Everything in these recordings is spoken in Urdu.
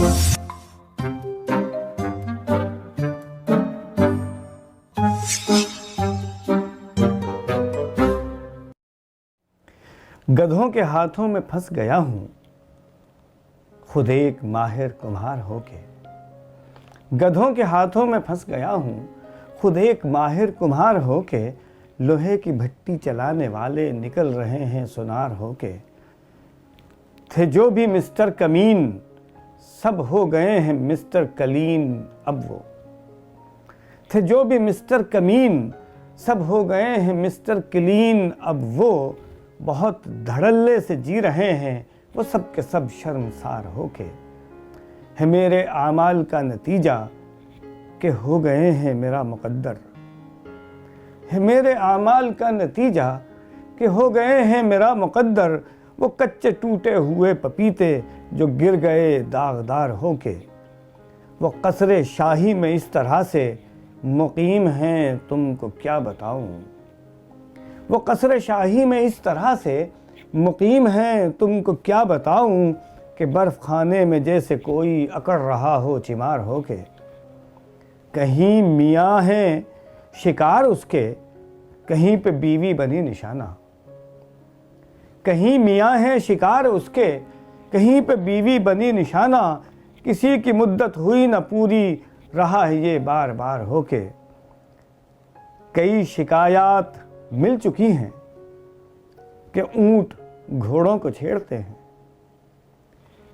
گدھوں کے ہاتھوں میں پھنس گیا ہوں خود ایک ماہر کمہار ہو کے. گدھوں کے ہاتھوں میں پھنس گیا ہوں خود ایک ماہر کمہار ہو کے. لوہے کی بھٹی چلانے والے نکل رہے ہیں سونار ہو کے. تھے جو بھی مسٹر کمین سب ہو گئے ہیں مسٹر کلین اب وہ. تھے جو بھی مسٹر کمین سب ہو گئے ہیں مسٹر کلین اب وہ. بہت دھڑلے سے جی رہے ہیں وہ سب کے سب شرمسار ہو کے. ہے میرے اعمال کا نتیجہ کہ ہو گئے ہیں میرا مقدر. ہے میرے اعمال کا نتیجہ کہ ہو گئے ہیں میرا مقدر. وہ کچے ٹوٹے ہوئے پپیتے جو گر گئے داغدار ہو کے. وہ قصر شاہی میں اس طرح سے مقیم ہیں تم کو کیا بتاؤں. وہ قصر شاہی میں اس طرح سے مقیم ہیں تم کو کیا بتاؤں کہ برف خانے میں جیسے کوئی اکڑ رہا ہو چمار ہو کے. کہیں میاں ہیں شکار اس کے کہیں پہ بیوی بنی نشانہ. کہیں میاں ہیں شکار اس کے کہیں پہ بیوی بنی نشانہ. کسی کی مدت ہوئی نہ پوری رہا ہے یہ بار بار ہو کے. کئی شکایات مل چکی ہیں کہ اونٹ گھوڑوں کو چھیڑتے ہیں.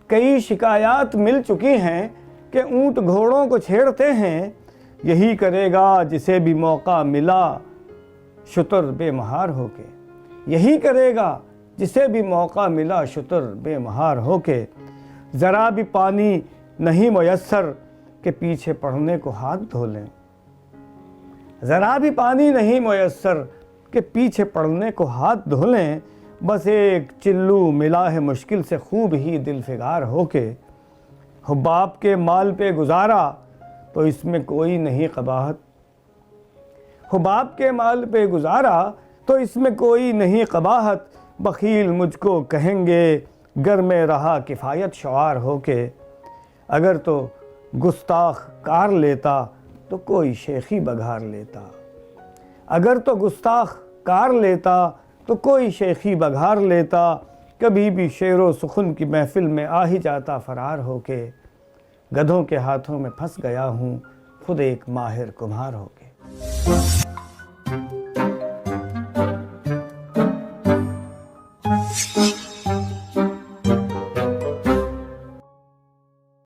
کئی شکایات مل چکی ہیں کہ اونٹ گھوڑوں کو چھیڑتے ہیں. یہی کرے گا جسے بھی موقع ملا شتر بے مہار ہو کے. یہی کرے گا جسے بھی موقع ملا شتر بے مہار ہو کے. ذرا بھی پانی نہیں میسر کہ پیچھے پڑنے کو ہاتھ دھو لیں. ذرا بھی پانی نہیں میسر کہ پیچھے پڑنے کو ہاتھ دھو لیں. بس ایک چلو ملا ہے مشکل سے خوب ہی دل فگار ہو کے. ہو باپ کے مال پہ گزارا تو اس میں کوئی نہیں قباحت. ہو باپ کے مال پہ گزارا تو اس میں کوئی نہیں قباحت. بخیل مجھ کو کہیں گے گر میں رہا کفایت شعار ہو کے. اگر تو گستاخ کار لیتا تو کوئی شیخی بگھار لیتا. اگر تو گستاخ کار لیتا تو کوئی شیخی بگھار لیتا. کبھی بھی شعر و سخن کی محفل میں آ ہی جاتا فرار ہو کے. گدھوں کے ہاتھوں میں پھنس گیا ہوں خود ایک ماہر کمہار ہو کے.